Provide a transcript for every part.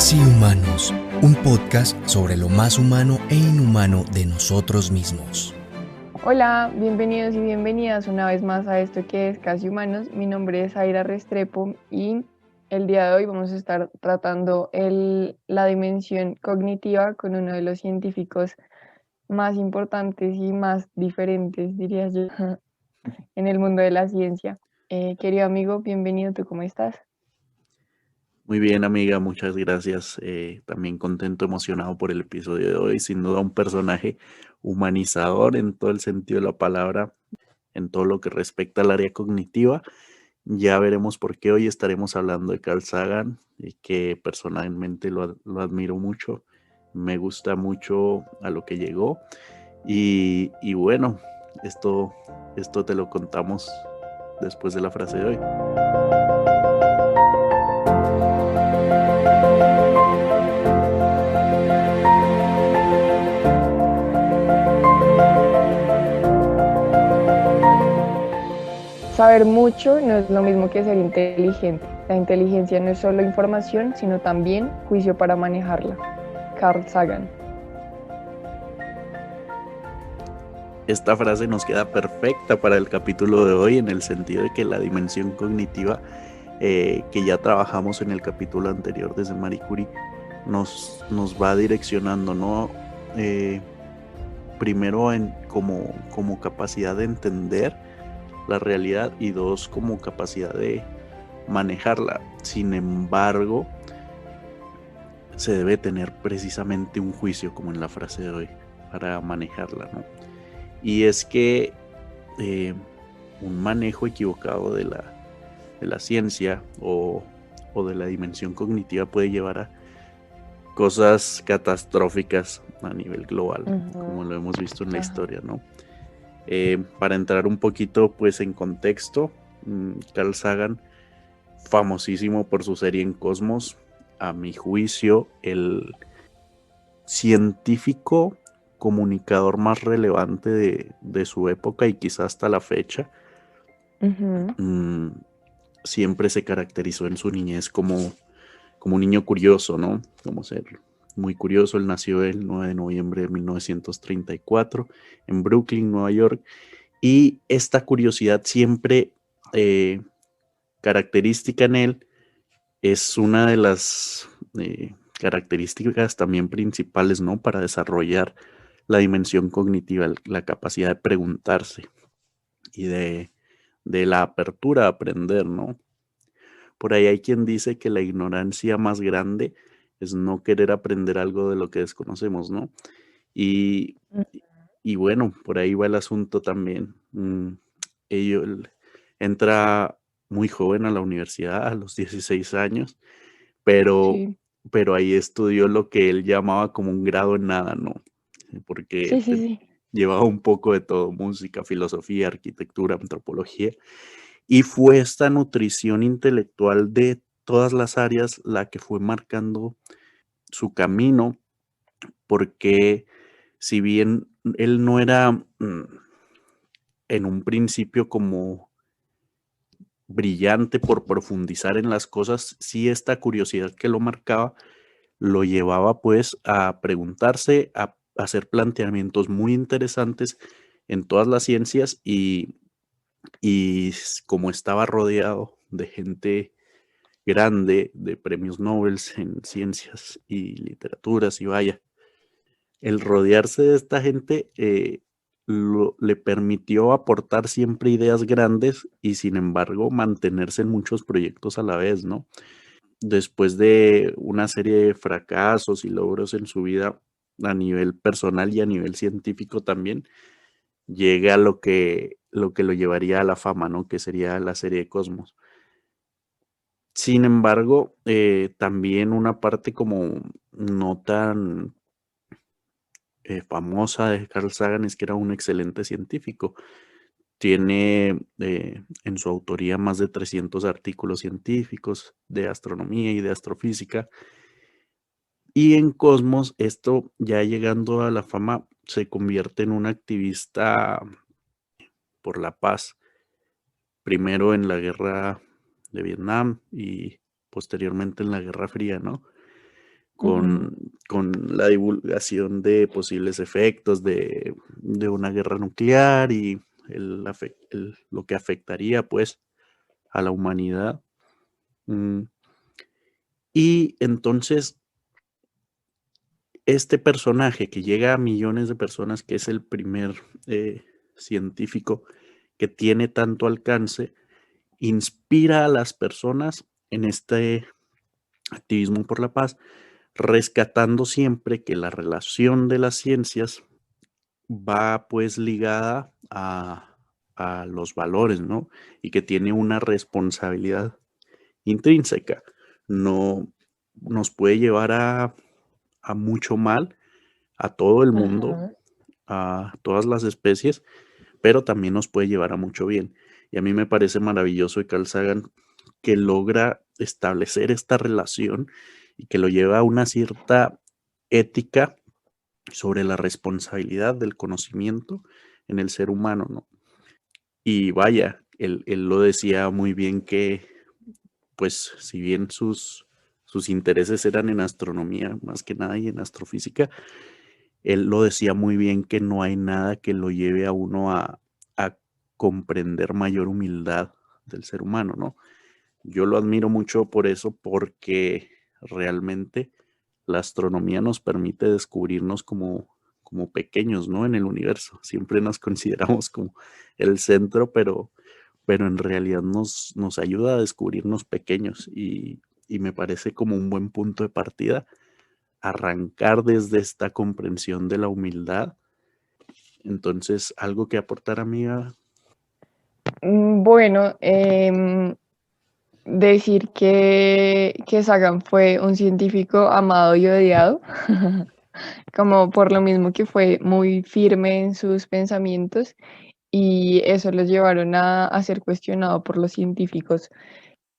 Casi Humanos, un podcast sobre lo más humano e inhumano de nosotros mismos. Hola, bienvenidos y bienvenidas una vez más a esto que es Casi Humanos. Mi nombre es Aira Restrepo y el día de hoy vamos a estar tratando la dimensión cognitiva con uno de los científicos más importantes y más diferentes, diría yo, en el mundo de la ciencia. Querido amigo, bienvenido, ¿tú cómo estás? Muy bien, amiga, muchas gracias. También contento, emocionado por el episodio de hoy. Sin duda un personaje humanizador en todo el sentido de la palabra, en todo lo que respecta al área cognitiva. Ya veremos por qué hoy estaremos hablando de Carl Sagan, que personalmente lo admiro mucho. Me gusta mucho a lo que llegó. Y bueno, esto te lo contamos después de la frase de hoy. Saber mucho no es lo mismo que ser inteligente. La inteligencia no es solo información, sino también juicio para manejarla. Carl Sagan. Esta frase nos queda perfecta para el capítulo de hoy en el sentido de que la dimensión cognitiva que ya trabajamos en el capítulo anterior desde Marie Curie nos va direccionando, ¿no? Primero como capacidad de entender la realidad y dos, como capacidad de manejarla. Sin embargo, se debe tener precisamente un juicio, como en la frase de hoy, para manejarla, ¿no? Y es que un manejo equivocado de la ciencia o de la dimensión cognitiva puede llevar a cosas catastróficas a nivel global, como lo hemos visto en la historia, ¿no? Para entrar un poquito pues en contexto, Carl Sagan, famosísimo por su serie en Cosmos, a mi juicio el científico comunicador más relevante de su época y quizás hasta la fecha. Siempre se caracterizó en su niñez como un niño curioso, ¿no? Como ser muy curioso. Él nació el 9 de noviembre de 1934 en Brooklyn, Nueva York, y esta curiosidad siempre característica en él es una de las características también principales, ¿no? Para desarrollar la dimensión cognitiva, la capacidad de preguntarse y de la apertura a aprender, ¿no? Por ahí hay quien dice que la ignorancia más grande es no querer aprender algo de lo que desconocemos, ¿no? Y, y bueno, por ahí va el asunto también. Él entra muy joven a la universidad, a los 16 años, pero, Sí. pero ahí estudió lo que él llamaba como un grado en nada, ¿no? Porque Sí. llevaba un poco de todo: música, filosofía, arquitectura, antropología. Y fue esta nutrición intelectual de todas las áreas la que fue marcando su camino, porque si bien él no era en un principio como brillante por profundizar en las cosas, sí esta curiosidad que lo marcaba lo llevaba pues a preguntarse, a hacer planteamientos muy interesantes en todas las ciencias y como estaba rodeado de gente grande, de premios Nobel en ciencias y literaturas, y vaya, el rodearse de esta gente le permitió aportar siempre ideas grandes y sin embargo mantenerse en muchos proyectos a la vez, ¿no? Después de una serie de fracasos y logros en su vida a nivel personal y a nivel científico también, llega a lo que lo llevaría a la fama, ¿no? Que sería la serie de Cosmos. Sin embargo, también una parte como no tan famosa de Carl Sagan es que era un excelente científico. Tiene en su autoría más de 300 artículos científicos de astronomía y de astrofísica. Y en Cosmos, esto ya llegando a la fama, se convierte en un activista por la paz, primero en la guerra de Vietnam y posteriormente en la Guerra Fría, ¿no? con, con la divulgación de posibles efectos de una guerra nuclear y lo que afectaría pues a la humanidad. Y entonces este personaje que llega a millones de personas, que es el primer científico que tiene tanto alcance, inspira a las personas en este activismo por la paz, rescatando siempre que la relación de las ciencias va pues ligada a los valores, ¿no? Y que tiene una responsabilidad intrínseca. No nos puede llevar a mucho mal a todo el mundo, Ajá. a todas las especies, pero también nos puede llevar a mucho bien. Y a mí me parece maravilloso de Carl Sagan que logra establecer esta relación y que lo lleva a una cierta ética sobre la responsabilidad del conocimiento en el ser humano, ¿no? Y vaya, él lo decía muy bien que, pues, si bien sus intereses eran en astronomía más que nada y en astrofísica, él lo decía muy bien que no hay nada que lo lleve a uno a comprender mayor humildad del ser humano, ¿no? Yo lo admiro mucho por eso, porque realmente la astronomía nos permite descubrirnos como pequeños, ¿no? En el universo. Siempre nos consideramos como el centro, pero en realidad nos ayuda a descubrirnos pequeños y me parece como un buen punto de partida arrancar desde esta comprensión de la humildad. Entonces, ¿algo que aportar, amiga? Bueno, decir que Sagan fue un científico amado y odiado, como por lo mismo que fue muy firme en sus pensamientos y eso lo llevaron a ser cuestionado por los científicos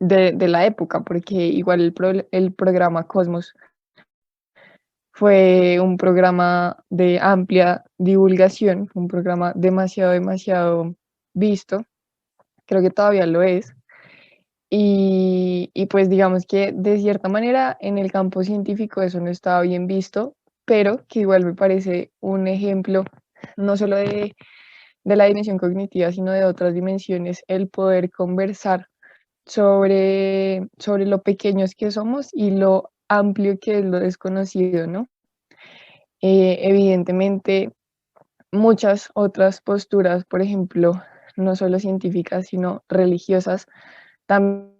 de la época, porque igual el programa Cosmos fue un programa de amplia divulgación, un programa demasiado visto, creo que todavía lo es. Y pues digamos que de cierta manera en el campo científico eso no estaba bien visto, pero que igual me parece un ejemplo no solo de la dimensión cognitiva, sino de otras dimensiones, el poder conversar sobre lo pequeños que somos y lo amplio que es lo desconocido, ¿no? Evidentemente, muchas otras posturas, por ejemplo, no solo científicas, sino religiosas, también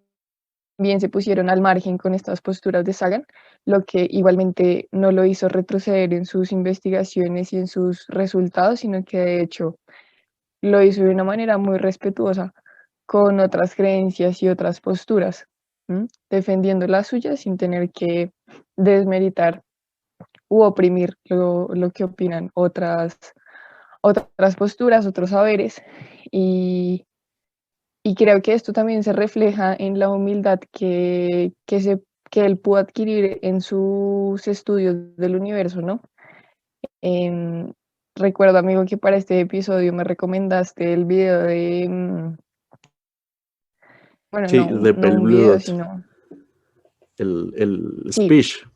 se pusieron al margen con estas posturas de Sagan, lo que igualmente no lo hizo retroceder en sus investigaciones y en sus resultados, sino que de hecho lo hizo de una manera muy respetuosa con otras creencias y otras posturas, defendiendo las suyas sin tener que desmeritar u oprimir lo que opinan otras posturas, otros saberes. Y, y creo que esto también se refleja en la humildad que él pudo adquirir en sus estudios del universo, ¿no? Em, Recuerdo, amigo, que para este episodio me recomendaste el video bueno, Sí, de no Pale un Blue video, Dot, sino, el sí, speech.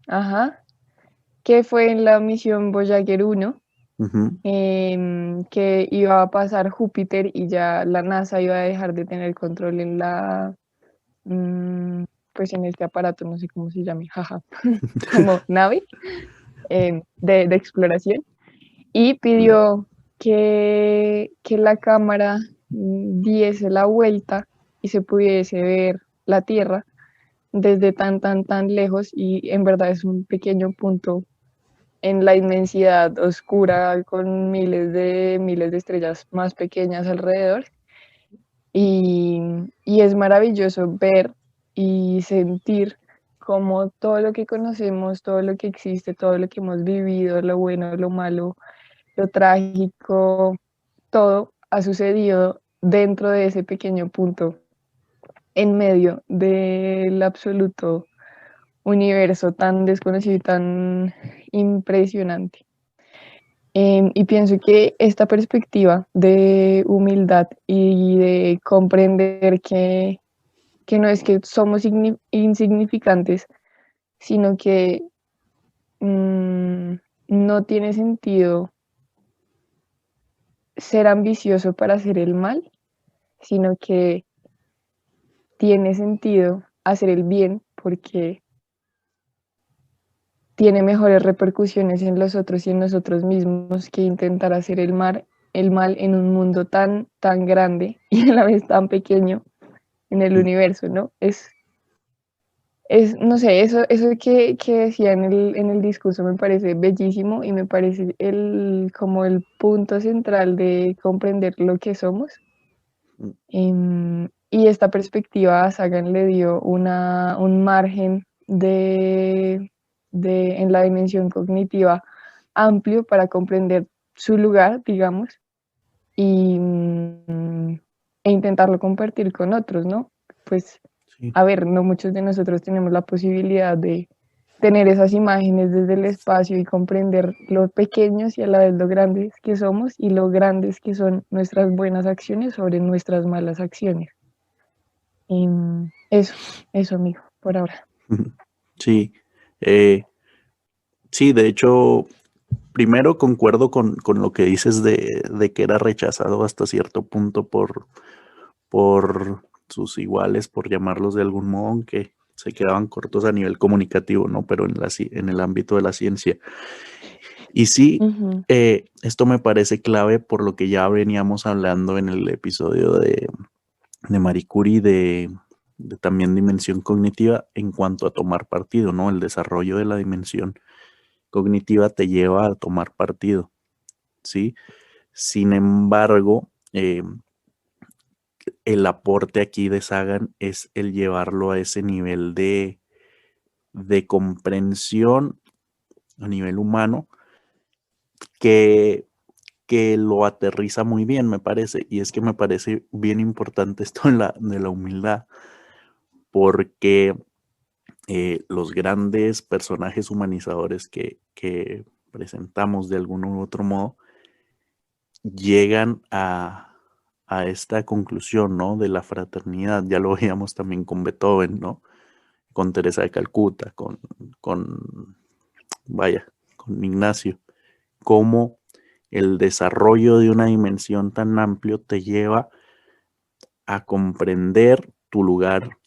ajá, que fue en la misión Voyager 1, Ujú. que iba a pasar Júpiter y ya la NASA iba a dejar de tener control en mm, pues en este aparato, no sé cómo se llame, jaja, como nave de exploración, y pidió que la cámara diese la vuelta y se pudiese ver la Tierra desde tan lejos y en verdad es un pequeño punto en la inmensidad oscura con miles de estrellas más pequeñas alrededor. Y, y es maravilloso ver y sentir como todo lo que conocemos, todo lo que existe, todo lo que hemos vivido, lo bueno, lo malo, lo trágico, todo ha sucedido dentro de ese pequeño punto, en medio del absoluto universo tan desconocido y tan impresionante. Y pienso que esta perspectiva de humildad y de comprender que no es que somos insignificantes, sino que no tiene sentido ser ambicioso para hacer el mal, sino que tiene sentido hacer el bien porque tiene mejores repercusiones en los otros y en nosotros mismos que intentar hacer el mal en un mundo tan, tan grande y a la vez tan pequeño en el universo, ¿no? No sé, eso que decía en el discurso me parece bellísimo y me parece como el punto central de comprender lo que somos. Y esta perspectiva a Sagan le dio un margen en la dimensión cognitiva amplio para comprender su lugar, digamos, y, e intentarlo compartir con otros, ¿no? Pues, Sí, a ver, no muchos de nosotros tenemos la posibilidad de tener esas imágenes desde el espacio y comprender lo pequeños y a la vez lo grandes que somos y lo grandes que son nuestras buenas acciones sobre nuestras malas acciones. Eso, amigo, por ahora. sí, eh, sí, de hecho, primero concuerdo con lo que dices de que era rechazado hasta cierto punto por sus iguales, por llamarlos de algún modo, aunque se quedaban cortos a nivel comunicativo, ¿no? Pero en el ámbito de la ciencia. Y sí, Ujú, esto me parece clave por lo que ya veníamos hablando en el episodio de Marie Curie, de también dimensión cognitiva en cuanto a tomar partido, ¿no? El desarrollo de la dimensión cognitiva te lleva a tomar partido, ¿sí? Sin embargo, el aporte aquí de Sagan es el llevarlo a ese nivel de comprensión a nivel humano que, que lo aterriza muy bien, me parece. Y es que me parece bien importante esto de la humildad, porque los grandes personajes humanizadores que presentamos de algún u otro modo llegan a esta conclusión, ¿no? De la fraternidad. Ya lo veíamos también con Beethoven, ¿no? Con Teresa de Calcuta, con vaya, con Ignacio. Cómo el desarrollo de una dimensión tan amplio te lleva a comprender tu lugar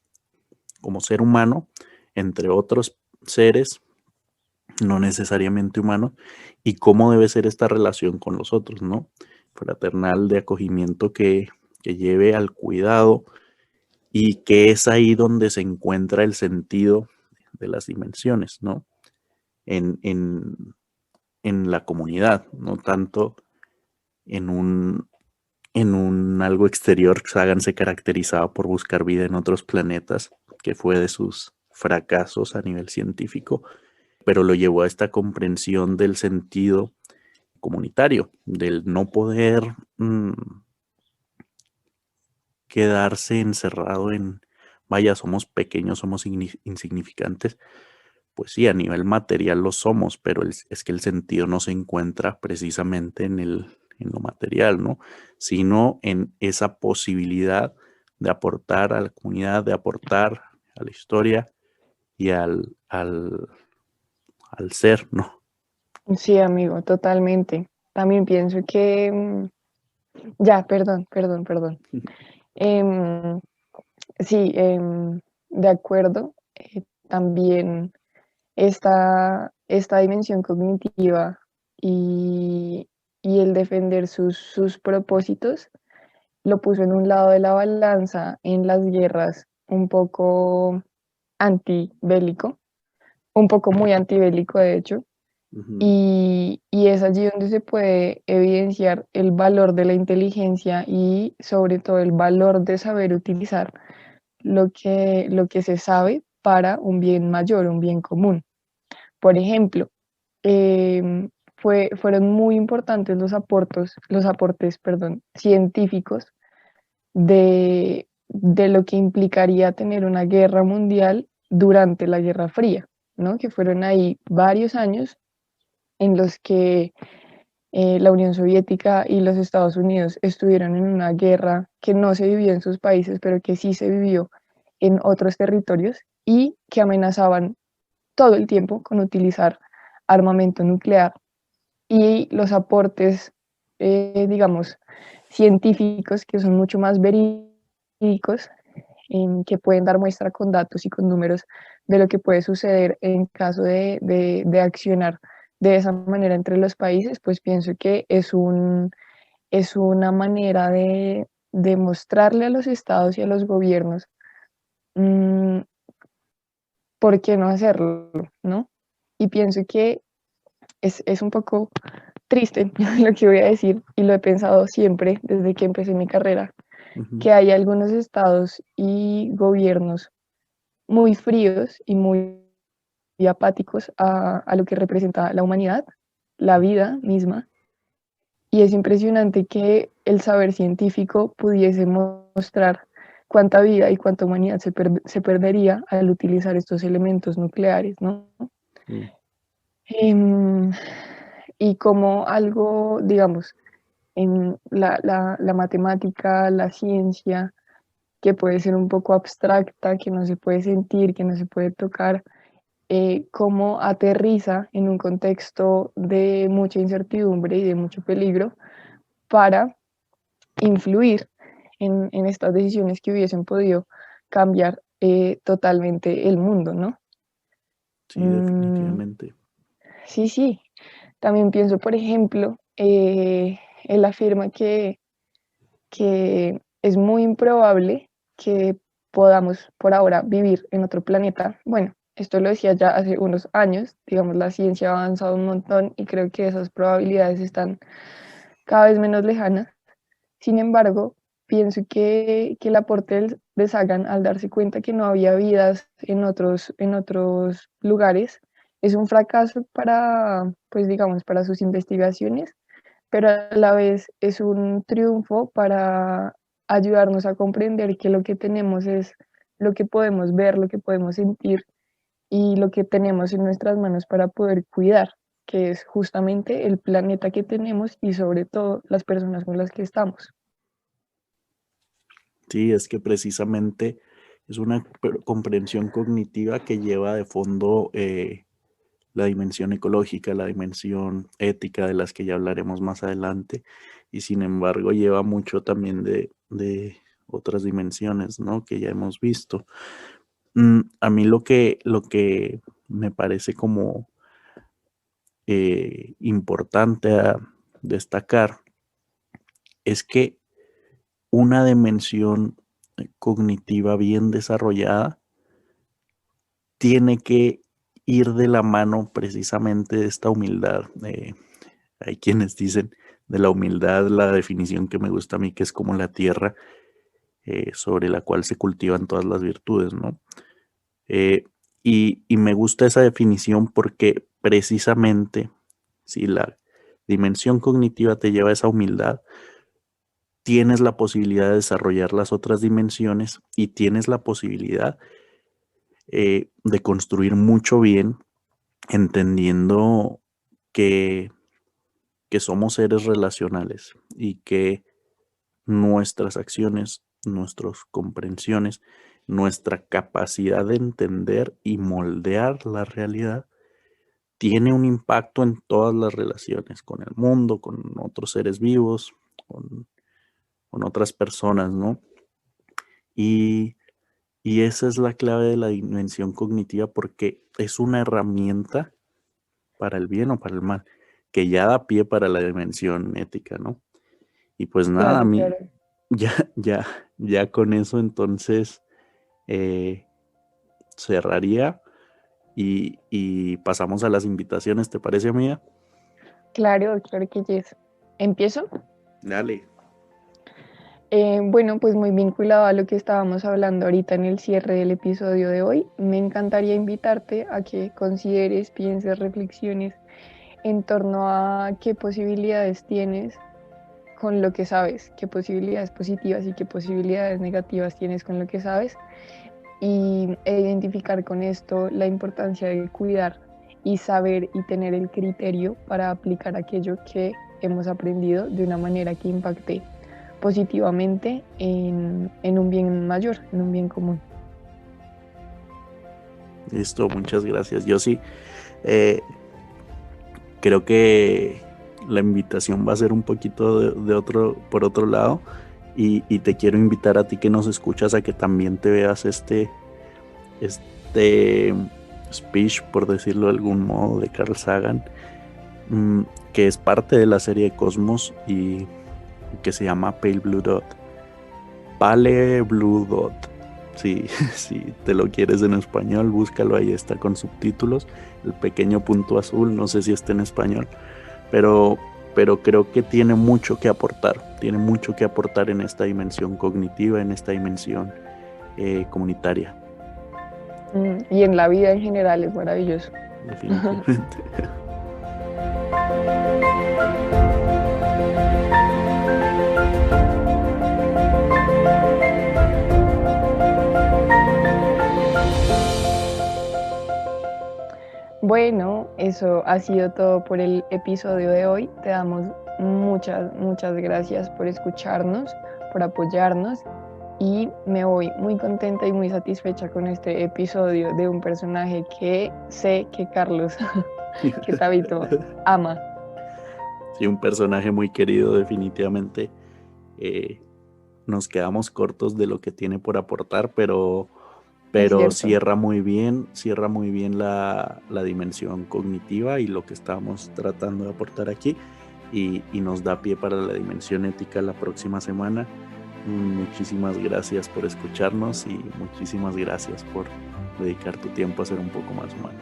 como ser humano entre otros seres no necesariamente humanos y cómo debe ser esta relación con los otros, ¿no? Fraternal de acogimiento que lleve al cuidado y que es ahí donde se encuentra el sentido de las dimensiones, ¿no? En, en, en la comunidad, no tanto en un algo exterior. Sagan se caracterizaba por buscar vida en otros planetas, que fue de sus fracasos a nivel científico, pero lo llevó a esta comprensión del sentido comunitario, del no poder quedarse encerrado en, vaya, somos pequeños, somos insignificantes. Pues sí, a nivel material lo somos, pero es que el sentido no se encuentra precisamente en lo material, ¿no? Sino en esa posibilidad de aportar a la comunidad, de aportar a la historia y al ser, ¿no? sí, amigo, totalmente. También pienso que, ya, perdón. Em, sí, de acuerdo. También esta dimensión cognitiva y, y el defender sus propósitos lo puso en un lado de la balanza en las guerras un poco antibélico, un poco muy antibélico de hecho, Ujú. y es allí donde se puede evidenciar el valor de la inteligencia y sobre todo el valor de saber utilizar lo que se sabe para un bien mayor, un bien común. Por ejemplo, fueron muy importantes los aportes, perdón, científicos de lo que implicaría tener una guerra mundial durante la Guerra Fría, ¿no? Que fueron ahí varios años en los que la Unión Soviética y los Estados Unidos estuvieron en una guerra que no se vivió en sus países, pero que sí se vivió en otros territorios y que amenazaban todo el tiempo con utilizar armamento nuclear, y los aportes, digamos, científicos que son mucho más verídicos, que pueden dar muestra con datos y con números de lo que puede suceder en caso de accionar de esa manera entre los países, pues pienso que es una manera de mostrarle a los estados y a los gobiernos mm, por qué no hacerlo, ¿no? Y pienso que es un poco triste lo que voy a decir, y lo he pensado siempre desde que empecé mi carrera, Ujú. que hay algunos estados y gobiernos muy fríos y muy apáticos a lo que representa la humanidad, la vida misma, y es impresionante que el saber científico pudiese mostrar cuánta vida y cuánta humanidad se perdería al utilizar estos elementos nucleares, ¿no? Sí, Em, y como algo, digamos, en la matemática, la ciencia, que puede ser un poco abstracta, que no se puede sentir, que no se puede tocar, cómo aterriza en un contexto de mucha incertidumbre y de mucho peligro para influir en estas decisiones que hubiesen podido cambiar totalmente el mundo, ¿no? sí, Mm, definitivamente. sí, sí. También pienso, por ejemplo, él afirma que es muy improbable que podamos por ahora vivir en otro planeta. Bueno, esto lo decía ya hace unos años, digamos, la ciencia ha avanzado un montón y creo que esas probabilidades están cada vez menos lejanas. Sin embargo, pienso que el aporte de Sagan al darse cuenta que no había vidas en otros lugares es un fracaso para, pues digamos, para sus investigaciones, pero a la vez es un triunfo para ayudarnos a comprender que lo que tenemos es lo que podemos ver, lo que podemos sentir y lo que tenemos en nuestras manos para poder cuidar, que es justamente el planeta que tenemos y sobre todo las personas con las que estamos. Sí, es que precisamente es una comprensión cognitiva que lleva de fondo la dimensión ecológica, la dimensión ética, de las que ya hablaremos más adelante, y sin embargo lleva mucho también de otras dimensiones, ¿no? Que ya hemos visto. A mí lo que me parece como importante a destacar es que una dimensión cognitiva bien desarrollada tiene que ir de la mano precisamente de esta humildad. Hay quienes dicen de la humildad la definición que me gusta a mí, que es como la tierra sobre la cual se cultivan todas las virtudes, ¿no? Eh, y me gusta esa definición porque precisamente si la dimensión cognitiva te lleva a esa humildad, tienes la posibilidad de desarrollar las otras dimensiones y tienes la posibilidad de construir mucho bien, entendiendo que, que somos seres relacionales y que nuestras acciones, nuestras comprensiones, nuestra capacidad de entender y moldear la realidad tiene un impacto en todas las relaciones con el mundo, con otros seres vivos, con, con otras personas, ¿no? Y, y esa es la clave de la dimensión cognitiva porque es una herramienta para el bien o para el mal, que ya da pie para la dimensión ética, ¿no? Y pues nada, a Claro, mí claro. ya, ya, ya con eso entonces eh, cerraría y pasamos a las invitaciones, ¿te parece, amiga? Claro, claro que yes. ¿Empiezo? Dale. Bueno, pues muy vinculado a lo que estábamos hablando ahorita en el cierre del episodio de hoy, me encantaría invitarte a que consideres, pienses, reflexiones en torno a qué posibilidades tienes con lo que sabes, qué posibilidades positivas y qué posibilidades negativas tienes con lo que sabes, e identificar con esto la importancia de cuidar y saber y tener el criterio para aplicar aquello que hemos aprendido de una manera que impacte positivamente en un bien mayor, en un bien común. Listo, muchas gracias. Yo sí, creo que la invitación va a ser un poquito por otro lado, y te quiero invitar a ti que nos escuchas a que también te veas este speech, por decirlo de algún modo, de Carl Sagan, que es parte de la serie de Cosmos y que se llama Pale Blue Dot. Pale Blue Dot. Sí, si te lo quieres en español, búscalo, ahí está con subtítulos. El pequeño punto azul, no sé si está en español, pero creo que tiene mucho que aportar en esta dimensión cognitiva, en esta dimensión comunitaria. Y en la vida en general es maravilloso. Definitivamente. Bueno, eso ha sido todo por el episodio de hoy. Te damos muchas gracias por escucharnos, por apoyarnos, y me voy muy contenta y muy satisfecha con este episodio de un personaje que sé que Carlos, que Tabito ama. Sí, un personaje muy querido, definitivamente. Nos quedamos cortos de lo que tiene por aportar, pero cierra muy bien la dimensión cognitiva y lo que estamos tratando de aportar aquí, y nos da pie para la dimensión ética la próxima semana. Muchísimas gracias por escucharnos y muchísimas gracias por dedicar tu tiempo a ser un poco más humano.